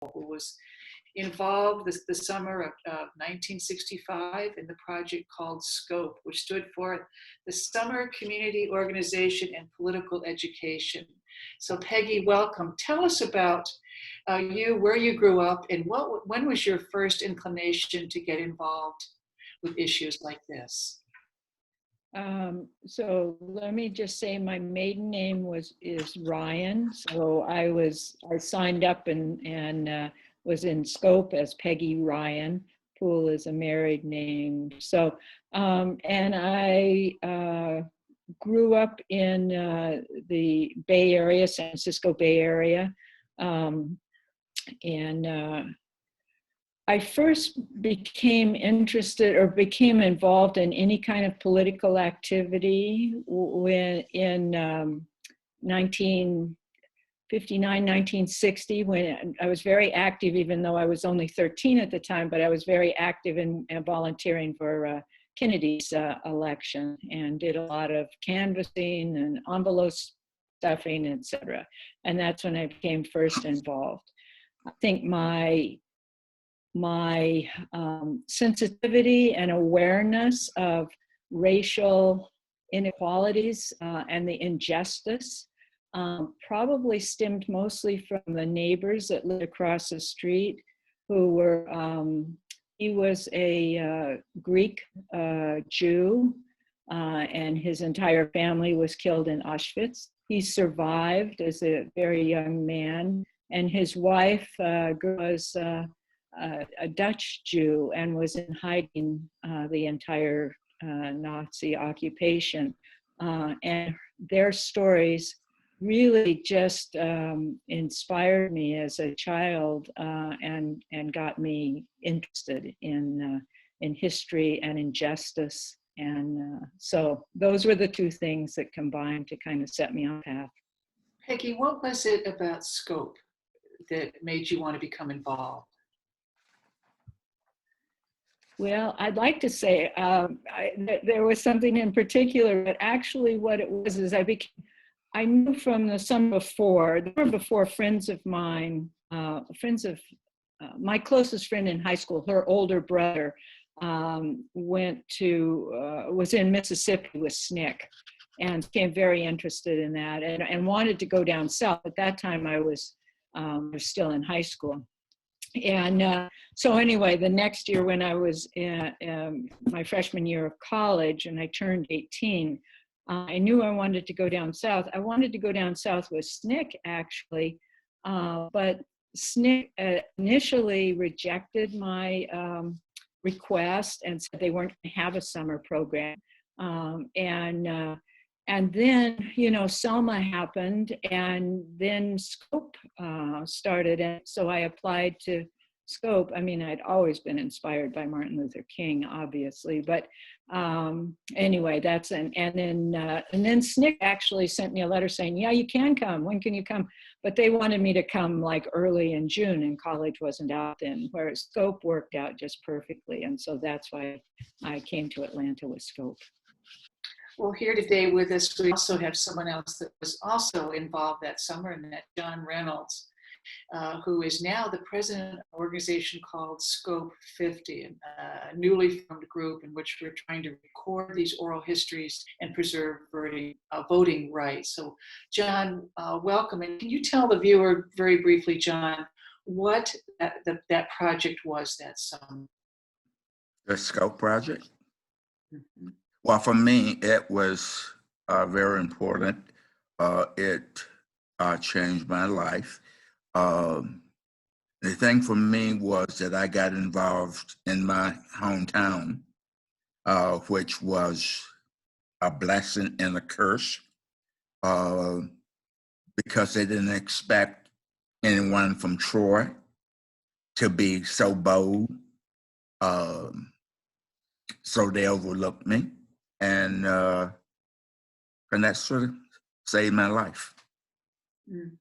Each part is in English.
who was involved the summer of 1965 in the project called SCOPE, which stood for the Summer Community Organization and Political Education. So Peggy, welcome. Tell us about you, where you grew up, and when was your first inclination to get involved with issues like this? So let me just say my maiden name is Ryan. So I signed up and was in SCOPE as Peggy Ryan. Poole is a married name. So and I grew up in the Bay Area, San Francisco Bay Area, and I first became interested or became involved in any kind of political activity when in 1959, 1960, when I was very active, even though I was only 13 at the time, but I was very active in volunteering for Kennedy's election and did a lot of canvassing and envelope stuffing, etc. And that's when I became first involved. I think my sensitivity and awareness of racial inequalities and the injustice probably stemmed mostly from the neighbors that lived across the street, who were, he was a Greek Jew, and his entire family was killed in Auschwitz. He survived as a very young man, and his wife was a Dutch Jew and was in hiding the entire Nazi occupation. And their stories really just inspired me as a child and got me interested in history and in justice. And so those were the two things that combined to kind of set me on path. Peggy, what was it about SCOPE that made you want to become involved? Well, I'd like to say there was something in particular, but actually what it was is I knew from the summer before friends of mine, my closest friend in high school, her older brother was in Mississippi with SNCC and became very interested in that and wanted to go down south. At that time I was still in high school. And so anyway, the next year when I was in my freshman year of college and I turned 18, I knew I wanted to go down south. I wanted to go down south with SNCC actually, but SNCC initially rejected my request and said they weren't going to have a summer program. And then, you know, Selma happened, and then SCOPE started. And so I applied to SCOPE. I mean, I'd always been inspired by Martin Luther King, obviously. But anyway, and then SNCC actually sent me a letter saying, yeah, you can come. When can you come? But they wanted me to come like early in June, and college wasn't out then, whereas SCOPE worked out just perfectly. And so that's why I came to Atlanta with SCOPE. Well, here today with us, we also have someone else that was also involved that summer, and that's John Reynolds, who is now the president of an organization called SCOPE 50, a newly formed group in which we're trying to record these oral histories and preserve voting rights. So, John, welcome. And can you tell the viewer very briefly, John, what that project was that summer? The SCOPE project? Mm-hmm. Well, for me, it was very important. It changed my life. The thing for me was that I got involved in my hometown, which was a blessing and a curse, because they didn't expect anyone from Troy to be so bold. So they overlooked me. And that sort of saved my life. Mm.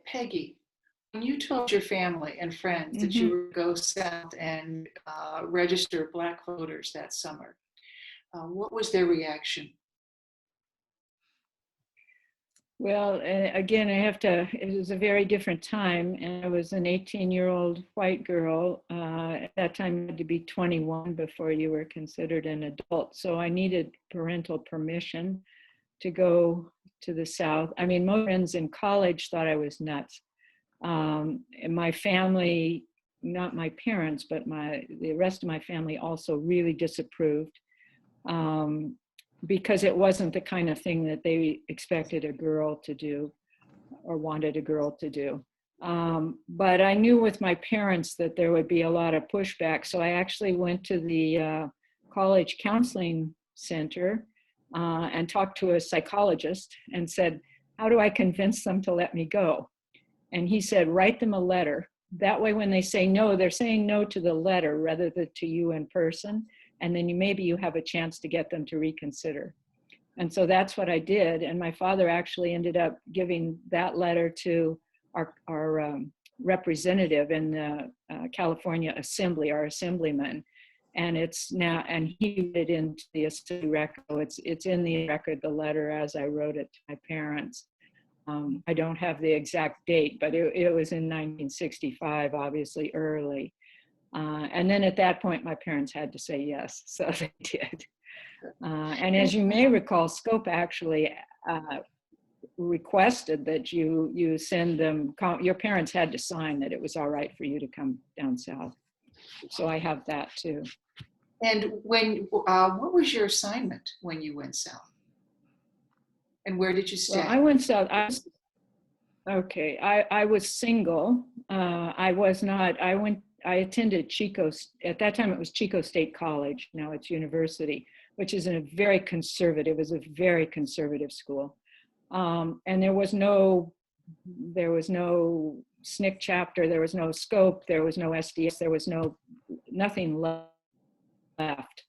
Peggy, when you told your family and friends that you were going to go south and register Black voters that summer, what was their reaction? Well, again, it was a very different time. And I was an 18-year-old white girl. At that time, you had to be 21 before you were considered an adult. So I needed parental permission to go to the South. I mean, most friends in college thought I was nuts. And my family, not my parents, but the rest of my family also really disapproved. Because it wasn't the kind of thing that they expected a girl to do or wanted a girl to do. But I knew with my parents that there would be a lot of pushback. So I actually went to the college counseling center and talked to a psychologist and said, how do I convince them to let me go? And he said, write them a letter. That way, when they say no, they're saying no to the letter rather than to you in person. And then maybe you have a chance to get them to reconsider. And so that's what I did. And my father actually ended up giving that letter to our representative in the California Assembly, our assemblyman. And it's now, and he read it into the Assembly record. It's in the record, the letter as I wrote it to my parents. I don't have the exact date, but it was in 1965, obviously early. And then at that point, my parents had to say yes, so they did. And as you may recall, Scope actually requested that you send them, your parents had to sign that it was all right for you to come down south. So I have that too. And what was your assignment when you went south? And where did you stay? Well, I went south. I was single. I attended Chico, at that time it was Chico State College, now it's university, which is a very conservative school. And there was no SNCC chapter, there was no Scope, there was no SDS, there was nothing left.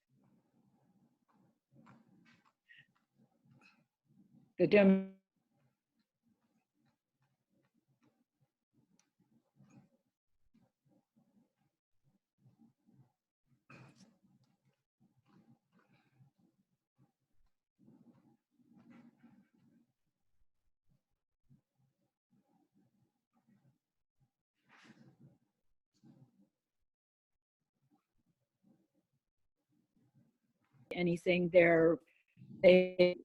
Anything they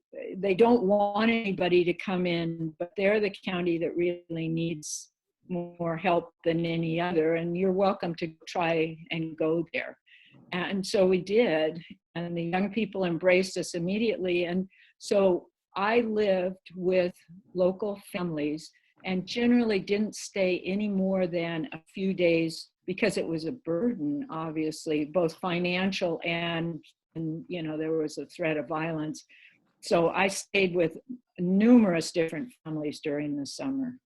don't want anybody to come in, but they're the county that really needs more help than any other, and you're welcome to try and go there. And so we did, and the young people embraced us immediately. And so I lived with local families and generally didn't stay any more than a few days because it was a burden, obviously, both financial and there was a threat of violence. So I stayed with numerous different families during the summer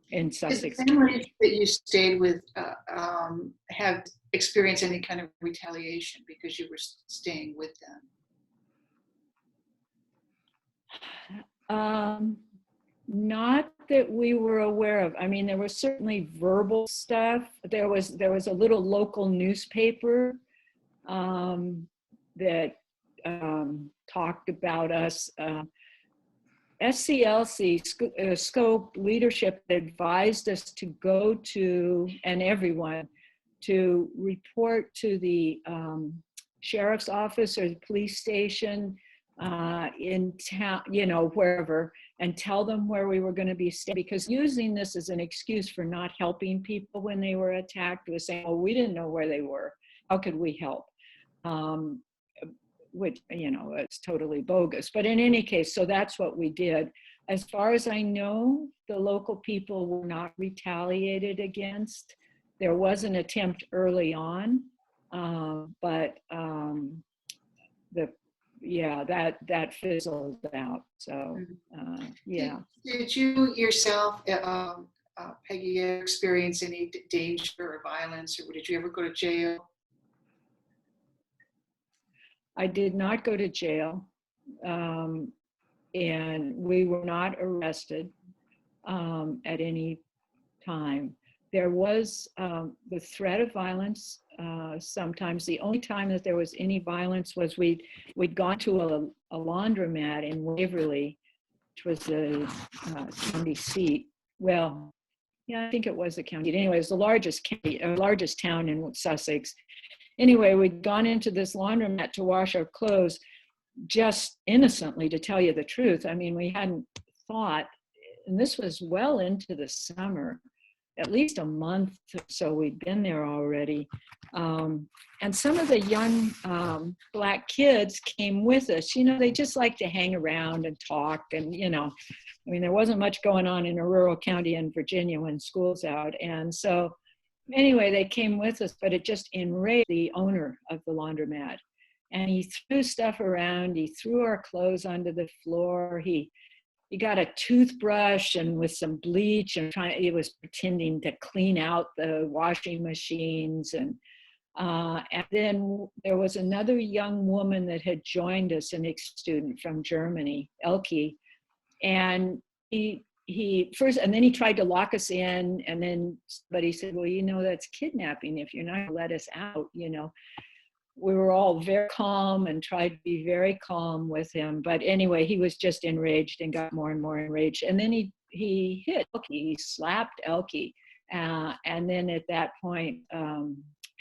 in Sussex. Did the families that you stayed with have experienced any kind of retaliation because you were staying with them? Not that we were aware of. I mean, there was certainly verbal stuff. There was a little local newspaper that talked about us. SCLC, Scope leadership advised us to go to, and everyone, to report to the sheriff's office or the police station in town, wherever, and tell them where we were going to be staying, because using this as an excuse for not helping people when they were attacked was saying, well, we didn't know where they were. How could we help? Which, it's totally bogus. But in any case, so that's what we did. As far as I know, the local people were not retaliated against. There was an attempt early on, but that fizzled out. So, yeah. Did you yourself, Peggy, experience any danger or violence, or did you ever go to jail? I did not go to jail, and we were not arrested at any time. There was the threat of violence sometimes. The only time that there was any violence was we'd gone to a laundromat in Waverly, which was the county seat. Well, yeah, I think it was the county. Anyway, it was the largest county, largest town in Sussex. Anyway, we'd gone into this laundromat to wash our clothes, just innocently, to tell you the truth. I mean, we hadn't thought, and this was well into the summer, at least a month or so we'd been there already. And some of the young Black kids came with us. You know, they just like to hang around and talk. And, you know, I mean, there wasn't much going on in a rural county in Virginia when school's out. And so anyway, they came with us, but it just enraged the owner of the laundromat. And he threw stuff around. He threw our clothes onto the floor. He got a toothbrush and with some bleach and he was pretending to clean out the washing machines. And then there was another young woman that had joined us, an ex-student from Germany, Elke, and he first, and then he tried to lock us in, and then, but he said, well, you know, that's kidnapping if you're not gonna let us out, you know. We were all very calm and tried to be very calm with him. But anyway, he was just enraged and got more and more enraged. And then he hit Elke, he slapped Elke. And then at that point,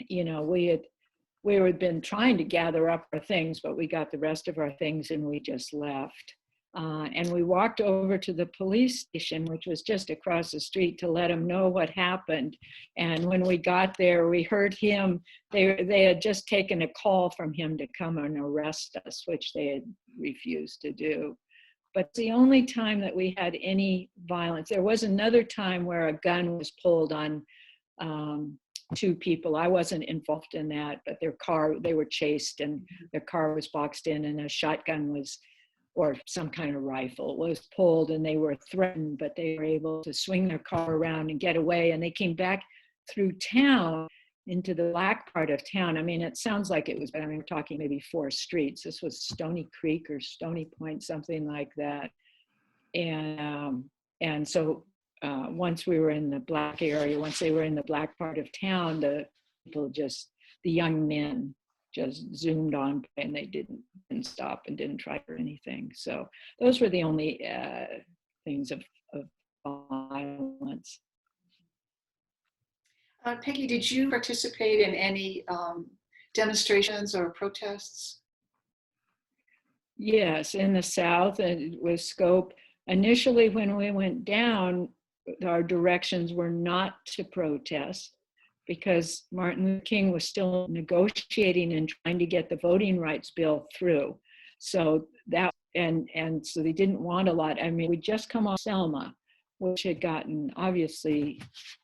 you know, we had been trying to gather up our things, but we got the rest of our things and we just left. And we walked over to the police station, which was just across the street, to let him know what happened. And when we got there, we heard him, they had just taken a call from him to come and arrest us, which they had refused to do. But the only time that we had any violence, there was another time where a gun was pulled on two people. I wasn't involved in that, but their car, they were chased and their car was boxed in and a shotgun was, or some kind of rifle was pulled, and they were threatened, but they were able to swing their car around and get away. And they came back through town into the Black part of town. I mean, it sounds like it was, I mean, we're talking maybe 4 streets. This was Stony Creek or Stony Point, something like that. And so once we were in the Black area, once they were in the Black part of town, the people just, the young men just zoomed on and they didn't stop and didn't try for anything. So those were the only things of violence. Peggy, did you participate in any demonstrations or protests? Yes, in the South and with Scope. Initially, when we went down, our directions were not to protest because Martin Luther King was still negotiating and trying to get the voting rights bill through. So that, and so they didn't want a lot. I mean, we just come off Selma, which had gotten obviously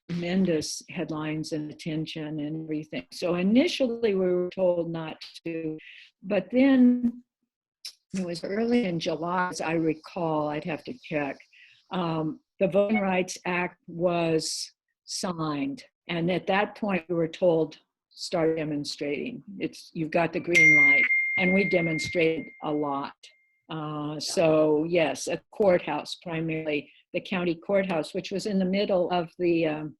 tremendous headlines and attention and everything. So initially we were told not to, but then it was early in July, as I recall, I'd have to check, the Voting Rights Act was signed. And at that point we were told, start demonstrating. You've got the green light. And we demonstrated a lot. So yes, at the courthouse, primarily the county courthouse, which was in the middle of the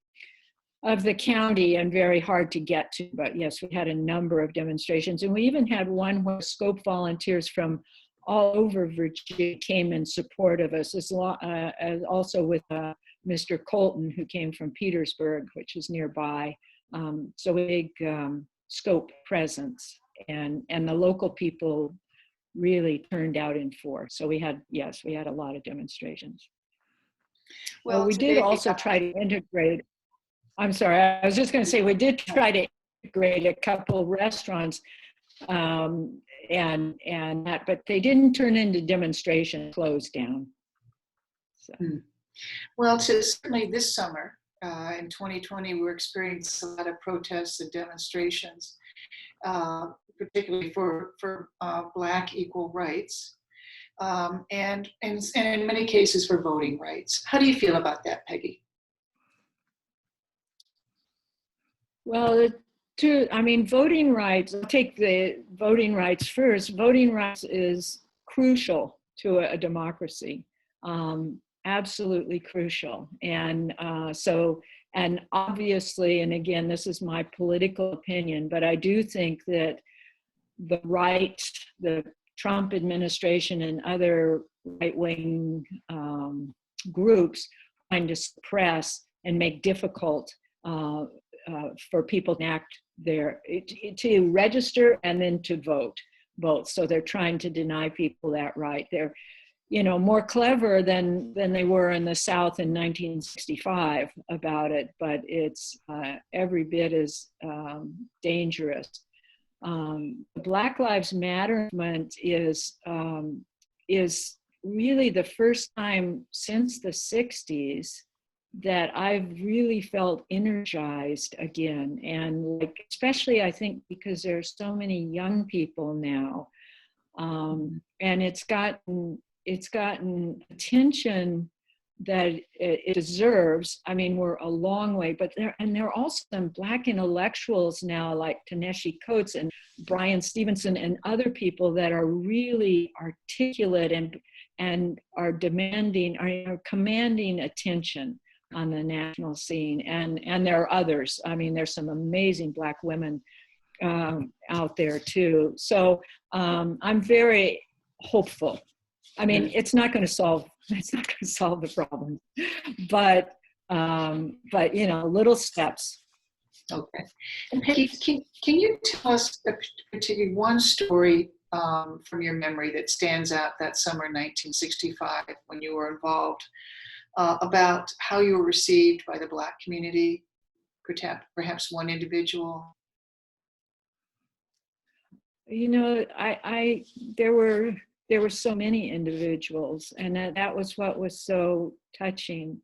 county and very hard to get to. But yes, we had a number of demonstrations. And we even had one where Scope volunteers from all over Virginia came in support of us, as also with Mr. Colton, who came from Petersburg, which is nearby. So a big Scope presence. And the local people really turned out in force. So we had a lot of demonstrations. Well, we did also try to integrate, I'm sorry, I was just going to say, we did try to integrate a couple restaurants and that, but they didn't turn into demonstration, closed down. So. Well, certainly this summer in 2020, we're experiencing a lot of protests and demonstrations, particularly for Black equal rights, and in many cases for voting rights. How do you feel about that, Peggy? Well, voting rights, I'll take the voting rights first. Voting rights is crucial to a democracy, absolutely crucial. And and obviously, and again, this is my political opinion, but I do think that the Trump administration and other right-wing groups trying to suppress and make difficult for people to act to register and then to vote both. So they're trying to deny people that right. They're, more clever than they were in the South in 1965 about it, but it's every bit as dangerous. The Black Lives Matter movement is really the first time since the 60s that I've really felt energized again. And especially I think because there's so many young people now, and it's gotten attention that it deserves. I mean, we're a long way, but there are also some Black intellectuals now, like Ta-Nehisi Coates and Brian Stevenson and other people that are really articulate and are commanding attention on the national scene. And there are others. I mean, there's some amazing Black women out there too. So I'm very hopeful. I mean, it's not going to solve the problem, but little steps. Okay. And Peggy, can you tell us particularly one story from your memory that stands out that summer 1965 when you were involved about how you were received by the Black community, perhaps one individual? There were so many individuals, and that was what was so touching.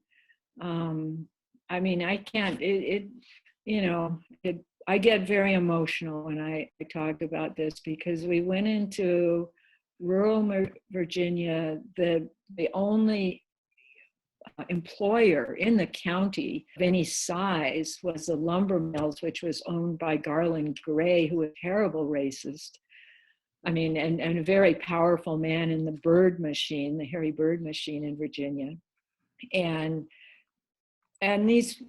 I mean, I can't, I get very emotional when I talk about this, because we went into rural Virginia, the only employer in the county of any size was the lumber mills, which was owned by Garland Gray, who was a terrible racist. I mean, and a very powerful man in the Byrd machine, the Harry Byrd machine in Virginia. And these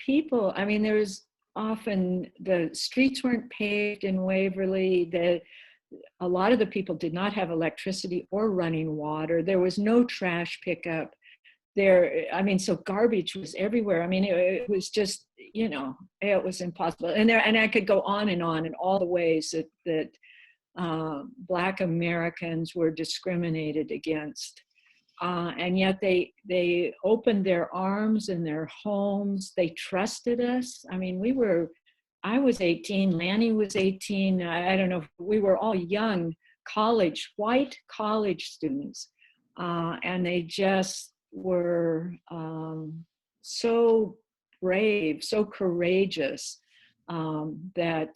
people, I mean, there's often, the streets weren't paved in Waverly. A lot of the people did not have electricity or running water. There was no trash pickup there. I mean, so garbage was everywhere. I mean, it was just, it was impossible. And I could go on in all the ways that Black Americans were discriminated against. And yet they opened their arms and their homes. They trusted us. I mean, I was 18, Lanny was 18. I don't know, we were all young white college students. And they just were so brave, so courageous, that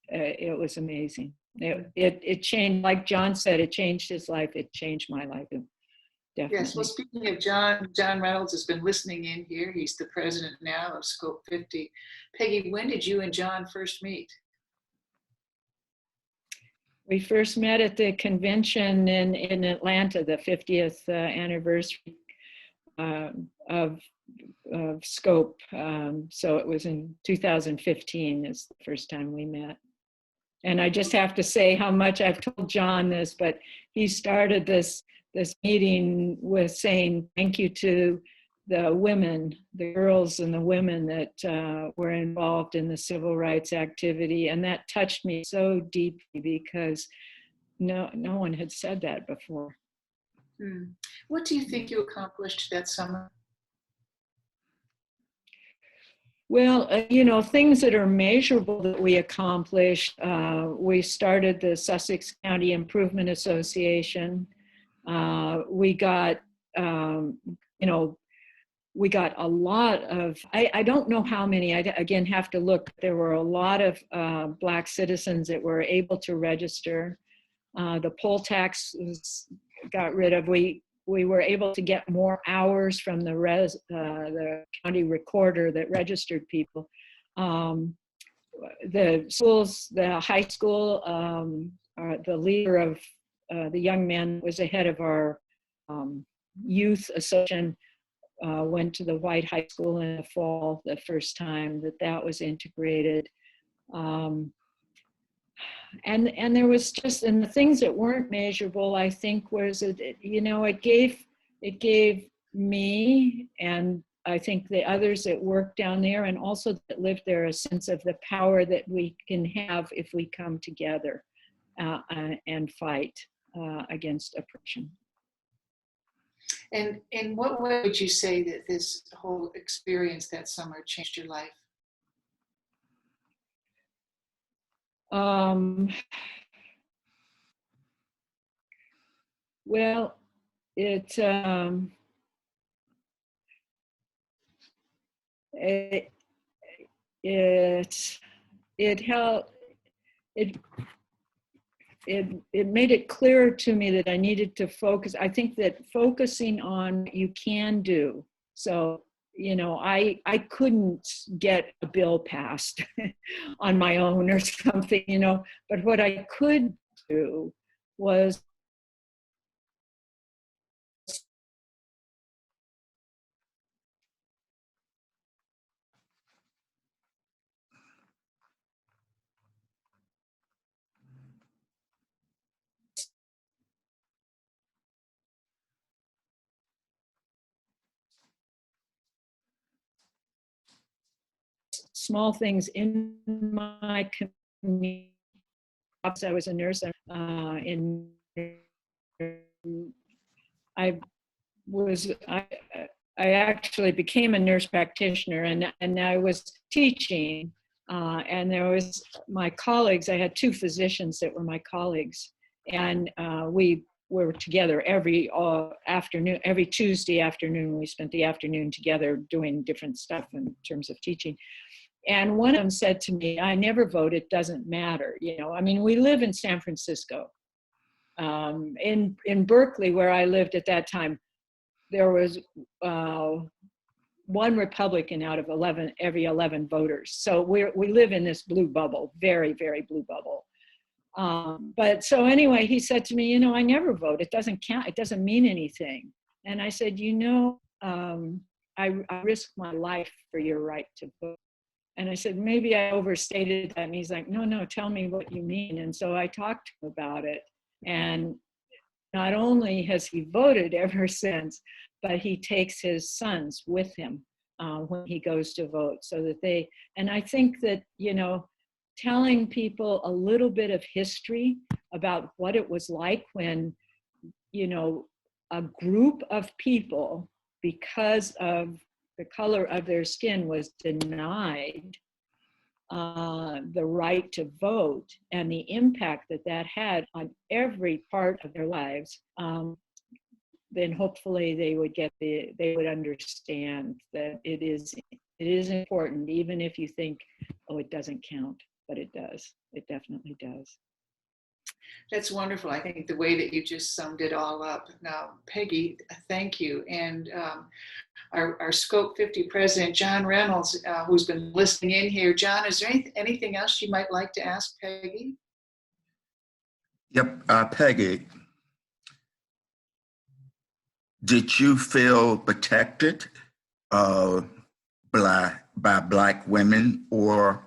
it was amazing. It changed, like John said, it changed his life. It changed my life. Definitely. Yes, well, speaking of John Reynolds has been listening in here. He's the president now of Scope 50. Peggy, when did you and John first meet? We first met at the convention in Atlanta, the 50th anniversary of Scope. So it was in 2015 is the first time we met. And I just have to say how much I've told John this, but he started this meeting with saying thank you to the women, the girls and the women that were involved in the civil rights activity. And that touched me so deeply, because no one had said that before. What do you think you accomplished that summer? Well, things that are measurable that we accomplished, we started the Sussex County Improvement Association. We got, we got a lot of, I don't know how many, I again have to look. There were a lot of Black citizens that were able to register. The poll tax got rid of. We were able to get more hours from the county recorder that registered people. The schools, the high school, the leader of the young men was the head of our youth association, went to the White High School in the fall, the first time that was integrated. and there was just, and the things that weren't measurable, I think, was it gave me, and I think the others that work down there and also that live there, a sense of the power that we can have if we come together and fight against oppression. And in what way would you say that this whole experience that summer changed your life? Well, it helped. It made it clearer to me that I needed to focus. I think that focusing on what you can do. So, I couldn't get a bill passed on my own or something, but what I could do was small things in my community. I was a nurse I actually became a nurse practitioner, and I was teaching, and there was my colleagues. I had two physicians that were my colleagues, and we were together every afternoon, every Tuesday afternoon. We spent the afternoon together doing different stuff in terms of teaching. And one of them said to me, "I never vote, it doesn't matter." I mean, we live in San Francisco. In Berkeley, where I lived at that time, there was one Republican out of every 11 voters. So we live in this blue bubble, very, very blue bubble. But so anyway, he said to me, "I never vote. It doesn't count. It doesn't mean anything." And I said, I risk my life for your right to vote. And I said, maybe I overstated that. And he's like, no, tell me what you mean. And so I talked to him about it. And not only has he voted ever since, but he takes his sons with him when he goes to vote, so that and I think that, telling people a little bit of history about what it was like when, a group of people, because of the color of their skin, was denied the right to vote, and the impact that had on every part of their lives, then hopefully they would understand that it is important, even if you think, oh, it doesn't count, but it does. It definitely does. That's wonderful. I think the way that you just summed it all up. Now, Peggy, thank you. And our Scope 50 president, John Reynolds, who's been listening in here. John, is there anything else you might like to ask Peggy? Yep, Peggy, did you feel protected by Black women, or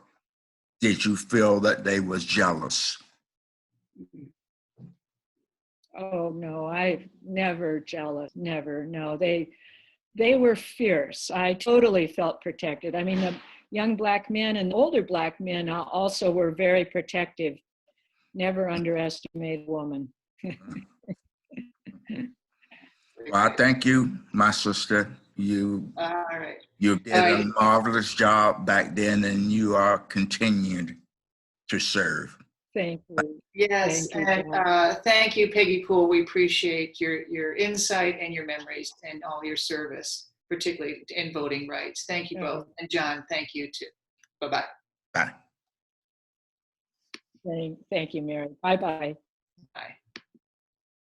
did you feel that they was jealous? Oh no, I never jealous, never. No, they were fierce. I totally felt protected. I mean, the young Black men and older Black men also were very protective. Never underestimate a woman. Well, I thank you, my sister. You did a marvelous job back then, and you are continuing to serve. Thank you. Yes, thank you, Peggy Poole. We appreciate your insight and your memories and all your service, particularly in voting rights. Thank you both. And John, thank you too. Bye-bye. Bye. Thank you, Mary. Bye-bye.